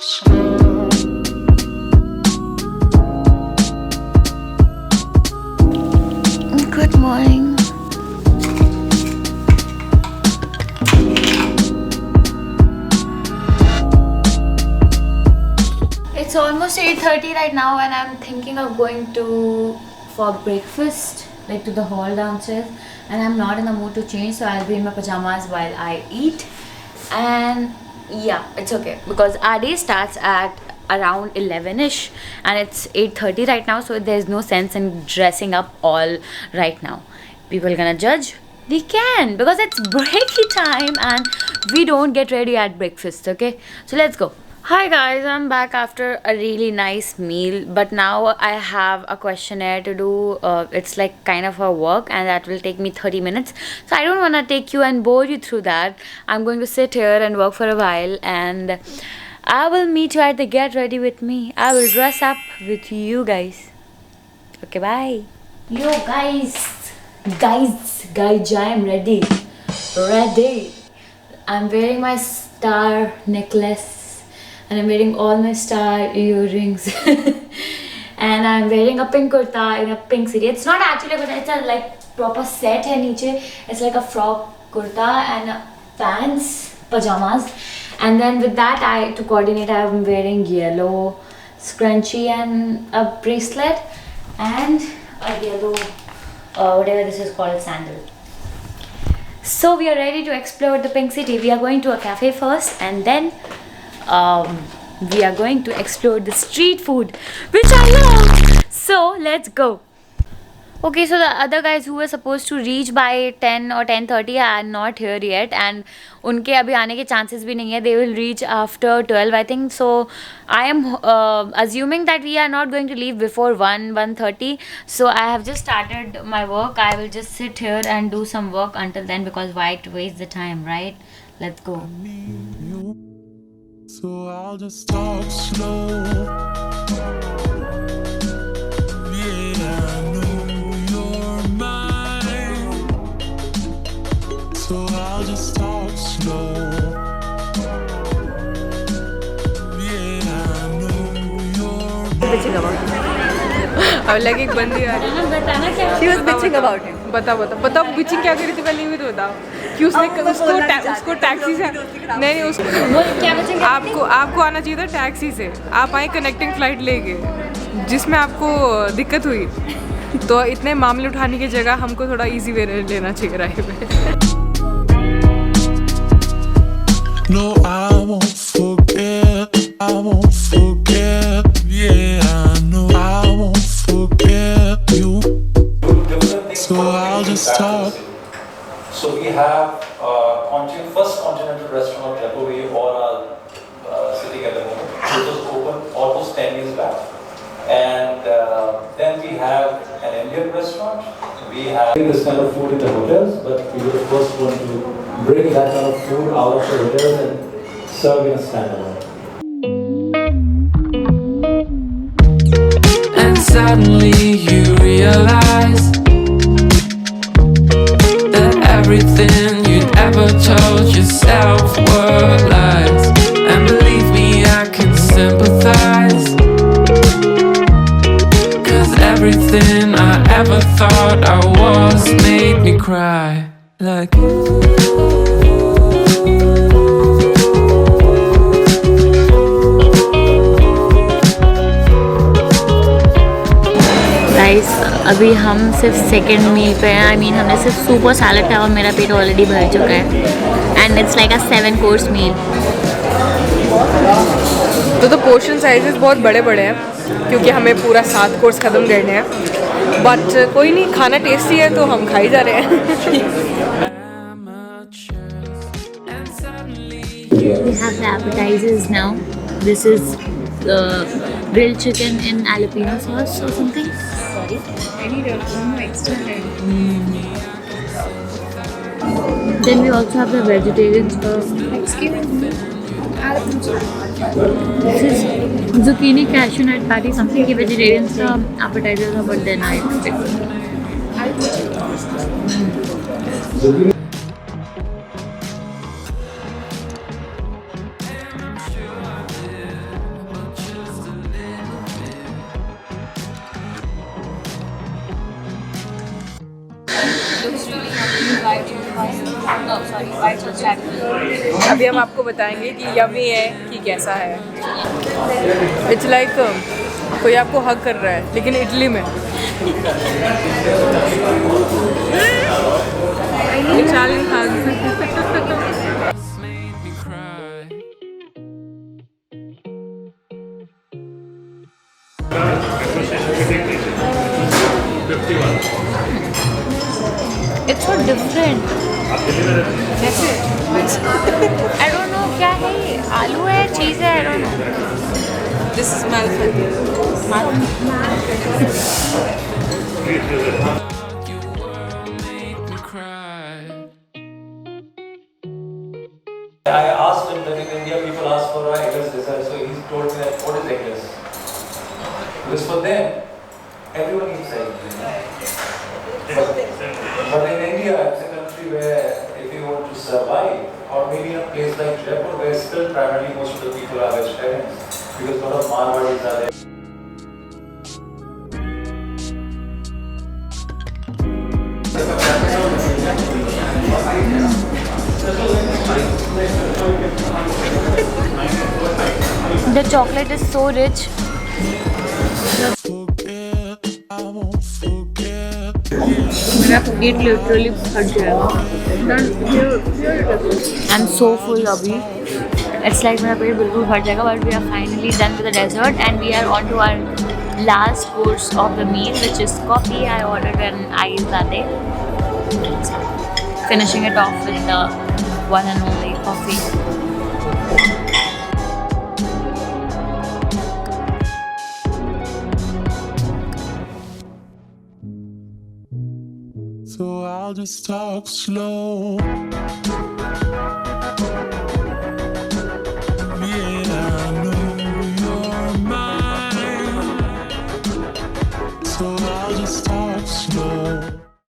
Good morning. It's almost 8:30 right now and I'm thinking of going for breakfast, like to the hall downstairs, and I'm not in the mood to change, so I'll be in my pajamas while I eat. And yeah, it's okay because our day starts at around 11ish and it's 8:30 right now, so there's no sense in dressing up all right now. People gonna judge. We can because it's breaky time and we don't get ready at breakfast. Okay, so let's go. Hi guys, I'm back after a really nice meal, but now I have a questionnaire to do. It's like kind of a work and that will take me 30 minutes. So I don't want to take you and bore you through that. I'm going to sit here and work for a while and I will meet you at the get ready with me. I will dress up with you guys. Okay, bye. Yo guys, I am ready. I'm wearing my star necklace. And I'm wearing all my star earrings and I'm wearing a pink kurta in a pink city. It's not actually a kurta, it's a like proper set hai niche. It's like a frock kurta and pants, pajamas, and then with that to coordinate I'm wearing yellow scrunchie and a bracelet and a yellow whatever this is called, sandal. So we are ready to explore the pink city. We are going to a cafe first and then we are going to explore the street food, which I love. So let's go. Okay, so the other guys who were supposed to reach by 10 or 10:30 are not here yet, and उनके अभी आने के chances भी नहीं है. They will reach after 12, I think. So I am assuming that we are not going to leave before 1:30. So I have just started my work. I will just sit here and do some work until then because why to waste the time, right? Let's go. So I'll just talk slow. Yeah, I know you're mine. So I'll just talk slow. Yeah, I know you're bitching about it. अब लगे एक बंदी आ रही है, बताना क्या? She was bitching about it. बता bitching क्या करी थी कल, नहीं भी तो बताओ कि उसको टैक्सी से नहीं उसको आपको आना चाहिए था टैक्सी से. आप आए कनेक्टिंग फ्लाइट लेके जिसमें आपको दिक्कत हुई, तो इतने मामले उठाने की जगह हमको थोड़ा इजी वे लेना चाहिए राइड में. No, I won't forget, yeah, I know I won't forget you, so I'll just talk. So we have first continental restaurant of Jaipur where you all are sitting at the moment. It was opened almost 10 years back. And then we have an Indian restaurant. We have this kind of food in the hotels, but we were the first one to bring that kind of food out of the hotels and serve in a standalone. And suddenly you realize everything you'd ever told yourself were lies. And believe me, I can sympathize, 'cause everything I ever thought I was made me cry. Like guys, अभी हम सिर्फ second मील पे हैं. I mean हमने सिर्फ super salad खाया और मेरा पेट ऑलरेडी भर चुका है. And it's like a 7 course meal. तो पोर्शन साइजेस बहुत बड़े बड़े हैं क्योंकि हमें पूरा 7 कोर्स ख़त्म करने हैं. बट कोई नहीं, खाना टेस्टी है तो हम खा ही जा रहे हैं. We have the appetizers now. This is grilled chicken in jalapeno sauce or something. Sorry. I need extra head. Then we also have the vegetarian stuff. Excuse me. This is zucchini cashew nut patty, something ki vegetarian stuff appetizers are, but then I expect. Looks really yummy. White sauce. No, sorry, white sauce jackfruit. अभी हम आपको बताएंगे कि yummy है कि कैसा है. It's like कोई आपको हग कर रहा है लेकिन इटली में. Italian hug. It's so different. कैसे? I don't know क्या है ये. आलू है, चीज़ है, I don't know. This is Manfrotto. I asked him that in India people ask for a eggless dessert, so he told me that what is eggless? Because for them, everyone eats eggs. But in India, it's a country where if you want to survive, or maybe in a place like Jaipur, where still primarily most of the people are vegetarians, because a lot of Marwadis are there. The chocolate is so rich. मेरा पेट literally फट जाएगा. I'm so full अभी. It's like मेरा पेट बिल्कुल फट जाएगा. But we are finally done with the dessert and we are on to our last course of the meal, which is coffee. I ordered an iced latte. Finishing it off with the one and only coffee. So I'll just talk slow.